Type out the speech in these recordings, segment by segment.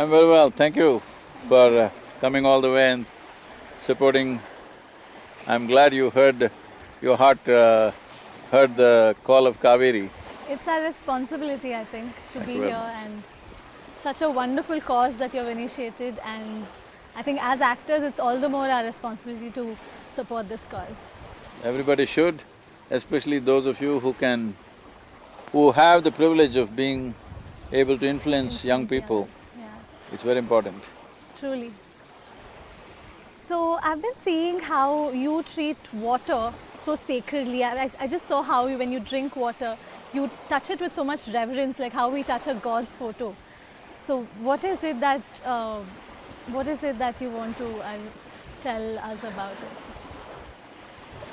I'm very well, thank you for coming all the way and supporting. I'm glad you heard, your heart heard the call of Kaveri. It's our responsibility, I think, to Thank be you very here, much. and such a wonderful cause that you've initiated, and I think as actors it's all the more our responsibility to support this cause. Everybody should, especially those of you who have the privilege of being able to influence young people. Yeah, It's very important. truly. So I've been seeing how you treat water so sacredly. I just saw how when you drink water, you touch it with so much reverence, like how we touch a God's photo. So what is it that you want to tell us about it?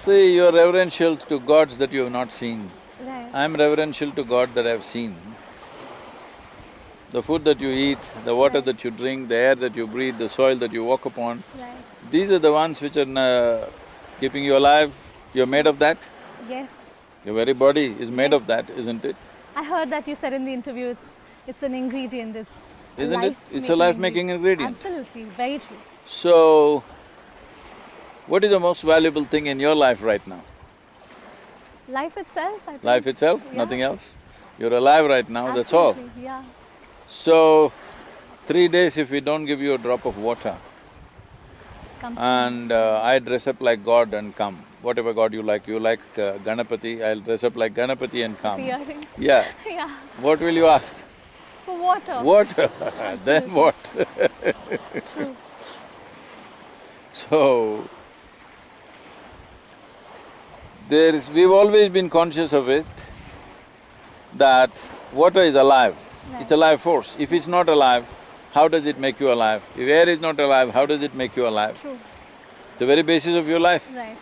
See, you're reverential to gods that you have not seen. Right. I'm reverential to God that I've seen. The food that you eat, the water that you drink, the air that you breathe, the soil that you walk upon, Right. these are the ones which are keeping you alive. You're made of that. Yes. Your very body is made of Yes. that, isn't it? I heard that you said in the interview it's an ingredient, it's Isn't it? It's a life-making ingredient. Absolutely, very true. So, what is the most valuable thing in your life right now? Life itself, I think. Life itself, Yeah. nothing else? You're alive right now, that's all. Absolutely, yeah. So, 3 days if we don't give you a drop of water Comes and I dress up like God and come, whatever God you like Ganapati, I'll dress up like Ganapati and come. the earrings. Yeah, Yeah, what will you ask? for water. Water, then what? True. So, we've always been conscious of it, that water is alive, it's a life force. If it's not alive, how does it make you alive? If air is not alive, how does it make you alive? True. It's the very basis of your life. Right.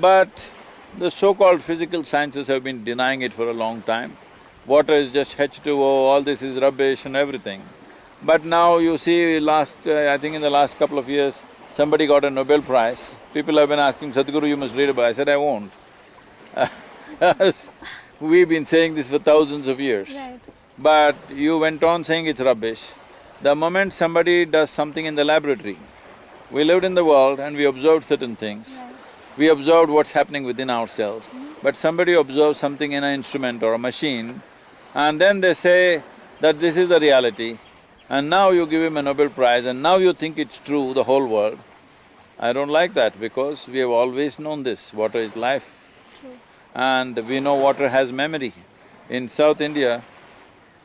But the so-called physical sciences have been denying it for a long time. Water is just H2O, all this is rubbish and everything. But now you see I think in the last couple of years, somebody got a Nobel Prize. People have been asking, Sadhguru, you must read about it. I said, I won't. We've been saying this for thousands of years. Right. But you went on saying it's rubbish. The moment somebody does something in the laboratory, we lived in the world and we observed certain things. Right. We observed what's happening within ourselves. But somebody observes something in an instrument or a machine, and then they say that this is the reality, and now you give him a Nobel Prize and now you think it's true, the whole world. I don't like that because we have always known this, water is life. True. And we know water has memory. In South India,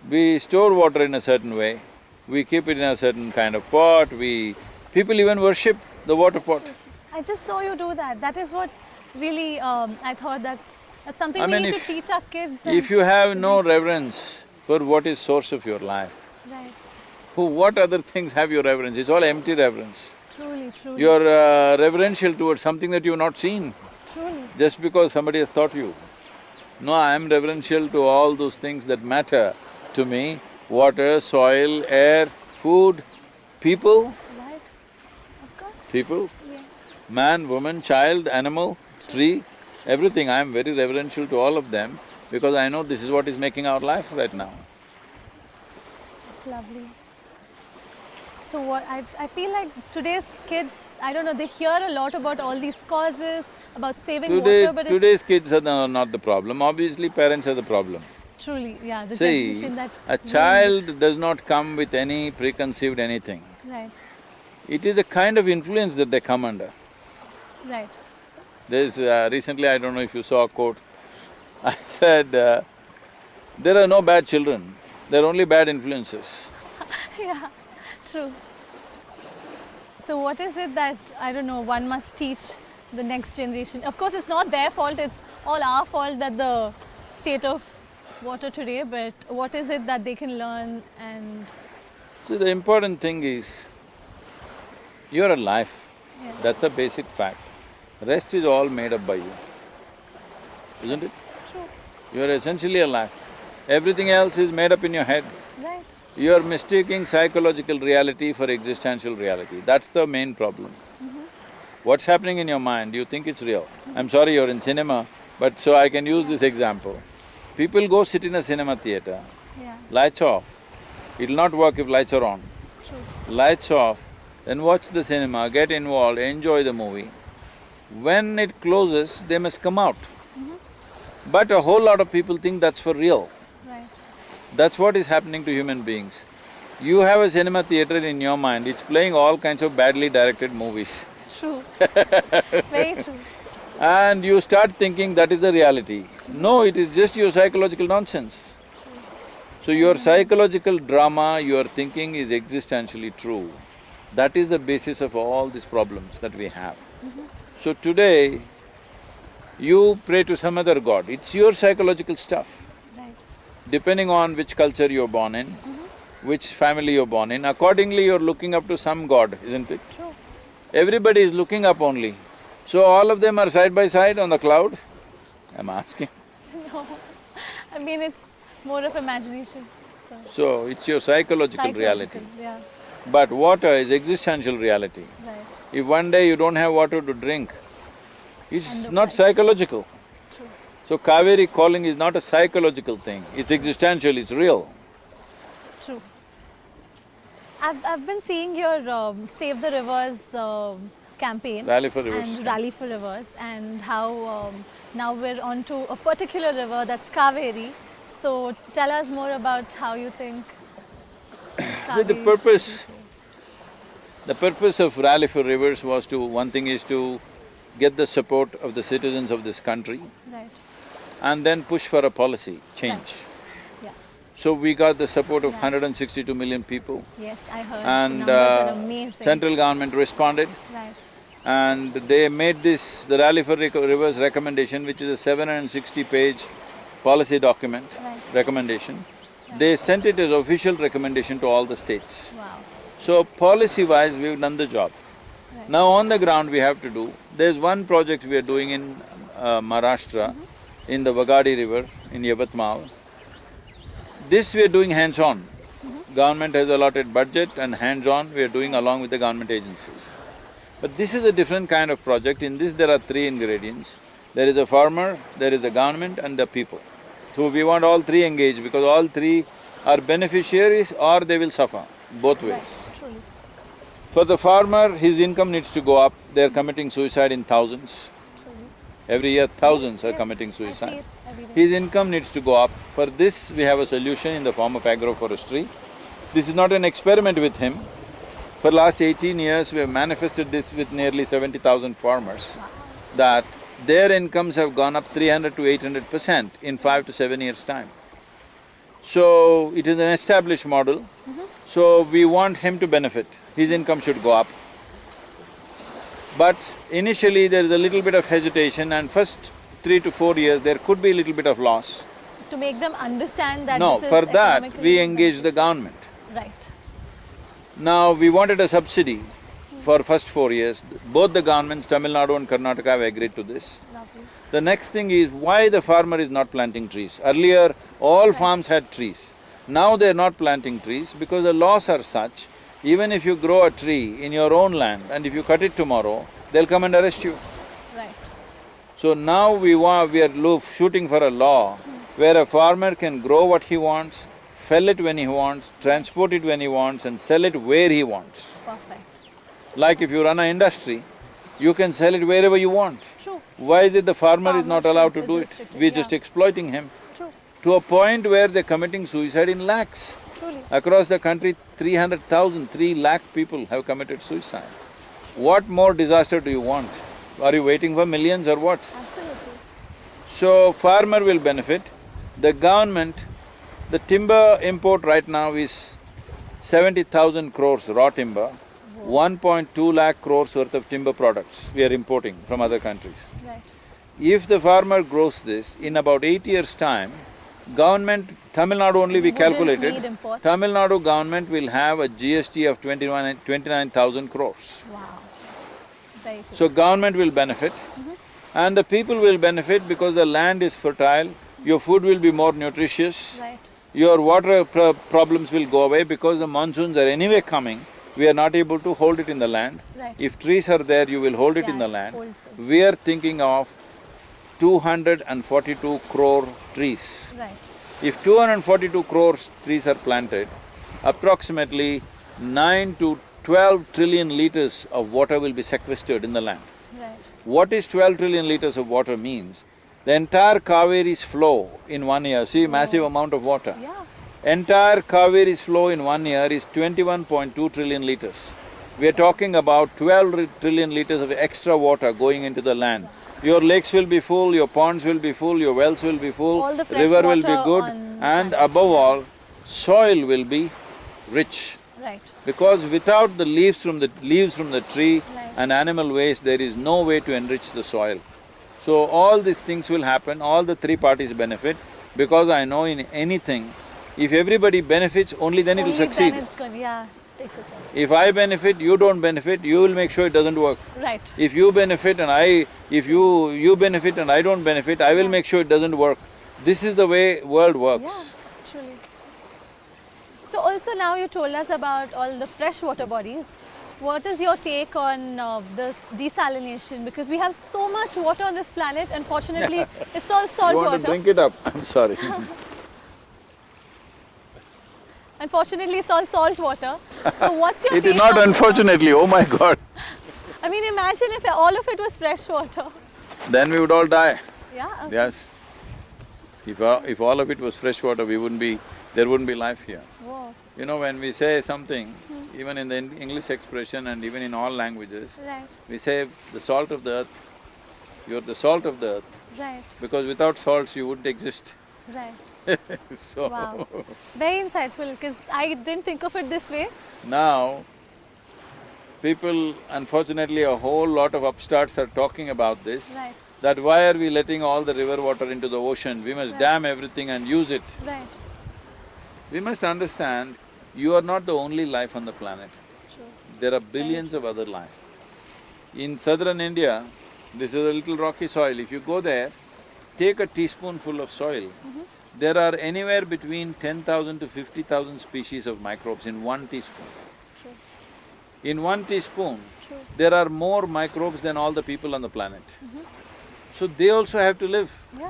we store water in a certain way, we keep it in a certain kind of pot, people even worship the water pot. I just saw you do that. That is what really, I thought that's something I we mean, need if- to teach our kids. If you have no reverence for what is source of your life, Right. what other things have your reverence? It's all empty reverence. Truly, truly. You're reverential towards something that you've not seen, Truly. just because somebody has taught you. No, I am reverential to all those things that matter to me: water, soil, air, food, people, Right. Of course. people, Yes. man, woman, child, animal, tree, everything. I am very reverential to all of them because I know this is what is making our life right now. It's lovely. So what I feel like today's kids, I don't know, they hear a lot about all these causes, about saving water, but Today's kids are not the problem, obviously parents are the problem. it's truly, yeah, the See, generation that… a child does not come with any preconceived anything. Right, It is a kind of influence that they come under. right. There's… recently, I don't know if you saw a quote, I said, there are no bad children, there are only bad influences. Yeah, true. So what is it that, I don't know, one must teach the next generation? Of course, it's not their fault, it's all our fault that the state of water today, but what is it that they can learn and… So the important thing is, you're alive, Yeah. that's a basic fact. Rest is all made up by you, isn't it? True, You're essentially alive. Everything else is made up in your head. right, You're mistaking psychological reality for existential reality, that's the main problem. What's happening in your mind, you think it's real. I'm sorry you're in cinema, but so I can use this example. People go sit in a cinema theatre, yeah, lights off. It'll not work if lights are on. True. Lights off, then watch the cinema, get involved, enjoy the movie. When it closes, they must come out. But a whole lot of people think that's for real. Right. That's what is happening to human beings. You have a cinema theater in your mind, it's playing all kinds of badly directed movies. True. Very true. And you start thinking that is the reality. No, it is just your psychological nonsense. So your psychological drama, your thinking is existentially true. That is the basis of all these problems that we have. So today, you pray to some other god, it's your psychological stuff. Right. Depending on which culture you're born in, which family you're born in, accordingly you're looking up to some god, isn't it? True. Everybody is looking up only. So all of them are side by side on the cloud? I'm asking. No. I mean, it's more of imagination. So it's your psychological reality. Yeah. But water is existential reality. Right. If one day you don't have water to drink, it's End not of life. psychological. True. So Kaveri calling is not a psychological thing, it's existential, it's real. True. I've been seeing your Save the Rivers campaign. Rally for Rivers. And Rally for Rivers, and how now we're on to a particular river, that's Kaveri. So tell us more about how you think So the Kaveri purpose, should be the purpose of Rally for Rivers was to… one thing is to get the support of the citizens of this country saved. Right. and then push for a policy change. Yeah. So we got the support of Yeah. 162 million people Yes, I heard. and the numbers are amazing. central government responded Right. and they made this, the Rally for Rivers recommendation, which is a 760-page policy document, Right. recommendation. They sent it as official recommendation to all the states. Wow. So policy-wise, we've done the job. Right. Now on the ground we have to do, there's one project we are doing in Maharashtra, in the Vagadi river, in Yavatmal. This we are doing hands-on. Government has allotted budget and hands-on we are doing along with the government agencies. But this is a different kind of project. In this there are three ingredients. There is a farmer, there is the government and the people. So we want all three engaged because all three are beneficiaries or they will suffer, both ways. Right. Truly. For the farmer, his income needs to go up, they're committing suicide in thousands. Truly. Every year thousands are Yes, committing I see suicide. it every day. His income needs to go up. For this, we have a solution in the form of agroforestry. This is not an experiment with him. For last 18 years, we have manifested this with nearly 70,000 farmers, that their incomes have gone up 300 to 800% in 5 to 7 years' time. So, it is an established model, so we want him to benefit, his income should go up. But initially there is a little bit of hesitation and first 3 to 4 years there could be a little bit of loss. To make them understand that No, this is for that economically we engage the beneficial. government. Right. Now, we wanted a subsidy for first 4 years. Both the governments, Tamil Nadu and Karnataka, have agreed to this. Lovely. The next thing is why the farmer is not planting trees. Earlier, all farms had trees. Now they're not planting trees because the laws are such, even if you grow a tree in your own land and if you cut it tomorrow, they'll come and arrest you. Right. So now we are shooting for a law where a farmer can grow what he wants, fell it when he wants, transport it when he wants and sell it where he wants. Perfect. Like if you run an industry, you can sell it wherever you want. True. Why is it the farmer is not allowed to Farmership do is it? restricted, We're yeah. just exploiting him. True. To a point where they're committing suicide in lakhs. Truly. Across the country, 300,000, 3 lakh people have committed suicide. What more disaster do you want? Are you waiting for millions or what? Absolutely. So, farmer will benefit. The government, the timber import right now is 70,000 crores raw timber, 1.2 lakh crores worth of timber products we are importing from other countries. Right. If the farmer grows this, in about 8 years' time, government, Tamil Nadu only we Wouldn't calculated, need imports. Tamil Nadu government will have a GST of 29,000 crores. Wow. Very true. So government will benefit and the people will benefit because the land is fertile, your food will be more nutritious, Right. your water problems will go away because the monsoons are anyway coming, we are not able to hold it in the land. Right. If trees are there, you will hold it Yeah, in the it land. holds them. We are thinking of 242 crore trees. Right. If 242 crores trees are planted, approximately 9 to 12 trillion liters of water will be sequestered in the land. Right. What is 12 trillion liters of water means? The entire Kaveri's flow in 1 year, see massive amount of water. Yeah. Entire Kaveri's flow in 1 year is 21.2 trillion liters. We are talking about 12 trillion liters of extra water going into the land. Your lakes will be full, your ponds will be full, your wells will be full, All the fresh river will be water good, on and above all, soil will be rich. Right. Because without the leaves from the tree Right. and animal waste, there is no way to enrich the soil. So all these things will happen, all the three parties benefit, because I know in anything, if everybody benefits, only then it will Only succeed. then it's good, yeah, takes its own. If I benefit, you don't benefit, you will make sure it doesn't work. Right. If you benefit and if you benefit and I don't benefit, I will make sure it doesn't work. This is the way world works. Yeah, truly. So also now you told us about all the freshwater bodies. What is your take on this desalination? Because we have so much water on this planet, unfortunately, it's all salt You want water. to drink it up? I'm sorry. Unfortunately, it's all salt water. So what's your It take is not on… unfortunately, oh my God. I mean, imagine if all of it was fresh water. Then we would all die. Yeah? Okay. Yes. If all of it was fresh water, there wouldn't be life here. Whoa. You know, when we say something, even in the English expression and even in all languages, Right, we say the salt of the earth, you're the salt of the earth, right, because without salts you wouldn't exist. right. So, Wow. Very insightful, because I didn't think of it this way. now, people, unfortunately, a whole lot of upstarts are talking about this, Right, that why are we letting all the river water into the ocean, we must dam everything and use it. right. We must understand, you are not the only life on the planet. True. There are billions of other life. In southern India, this is a little rocky soil. If you go there, take a teaspoonful of soil, there are anywhere between 10,000 to 50,000 species of microbes in 1 teaspoon. True. In 1 teaspoon, True. there are more microbes than all the people on the planet. So they also have to live, Yeah,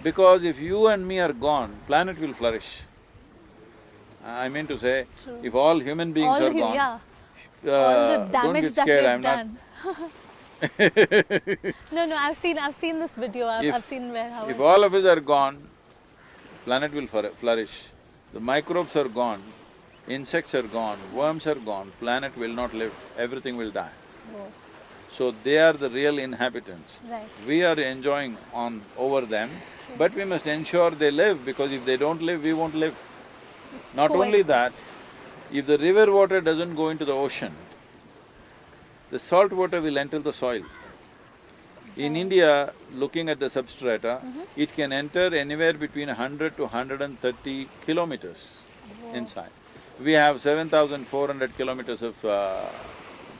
because if you and me are gone, planet will flourish. I mean to say, True. if all human beings all are the… gone, yeah, all the don't damage get that scared, we've I'm not… done. No, I've seen this video, I've seen where… how If it… all of us are gone, planet will flourish. The microbes are gone, insects are gone, worms are gone, planet will not live, everything will die. Whoa. So they are the real inhabitants. Right. We are enjoying over them, but we must ensure they live, because if they don't live, we won't live. Not only that, if the river water doesn't go into the ocean, the salt water will enter the soil. In India, looking at the substrata, it can enter anywhere between 100 to 130 kilometers inside. We have 7,400 kilometers of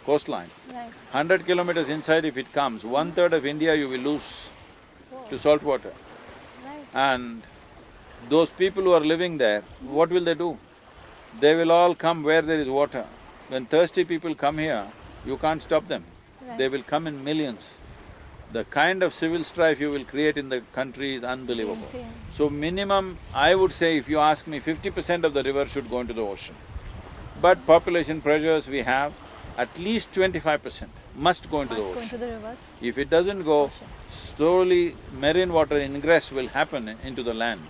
coastline. Right. 100 kilometers inside if it comes, 1/3 of India you will lose to salt water. Right. And those people who are living there, what will they do? They will all come where there is water. When thirsty people come here, you can't stop them. Right. They will come in millions. The kind of civil strife you will create in the country is unbelievable. Insane. So minimum, I would say, if you ask me, 50% of the river should go into the ocean. But population pressures we have, at least 25% must go into the Must go ocean. into the rivers. If it doesn't go, slowly marine water ingress will happen into the land,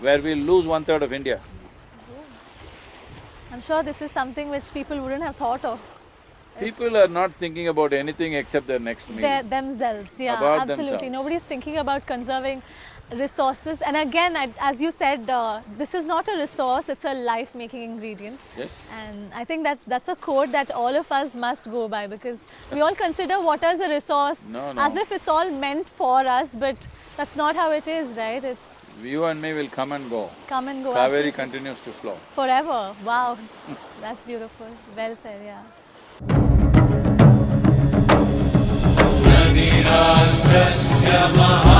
where we'll lose 1/3 of India. I'm sure this is something which people wouldn't have thought of. People are not thinking about anything except their next meal. Themselves, yeah, About absolutely. themselves. Nobody's thinking about conserving resources. And again, as you said, this is not a resource, it's a life-making ingredient. Yes? And I think that's a code that all of us must go by, because we all consider water as a resource No, no. as if it's all meant for us, but that's not how it is, right? It's You and me will come and go. come and go. Kaveri absolutely. continues to flow. Forever. Wow. That's beautiful. Well said, yeah. राष्ट्रस्य महा